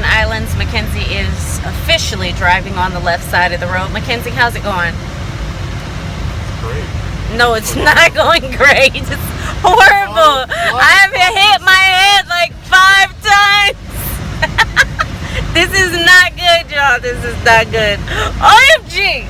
Virgin Islands. Mackenzie is officially driving on the left side of the road. Mackenzie, how's it going? Great. No, it's not going great. It's horrible. I have hit my head like 5 times. This is not good, y'all. This is not good. OMG!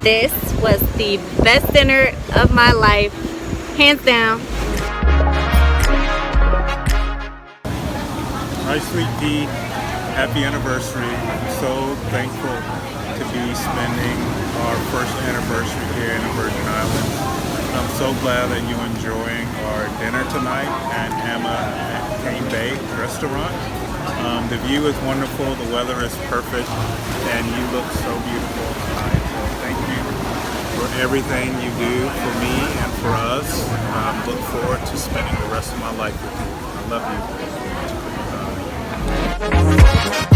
This was the best dinner of my life, hands down. Hi, Sweet Pea. Happy anniversary. I'm so thankful to be spending our first anniversary here in the Virgin Islands. I'm so glad that you're enjoying our dinner tonight at Emma at Cane Bay restaurant. The view is wonderful, the weather is perfect, and you look so beautiful tonight. So thank you for everything you do for me and for us. Look forward to spending the rest of my life with you. I love you.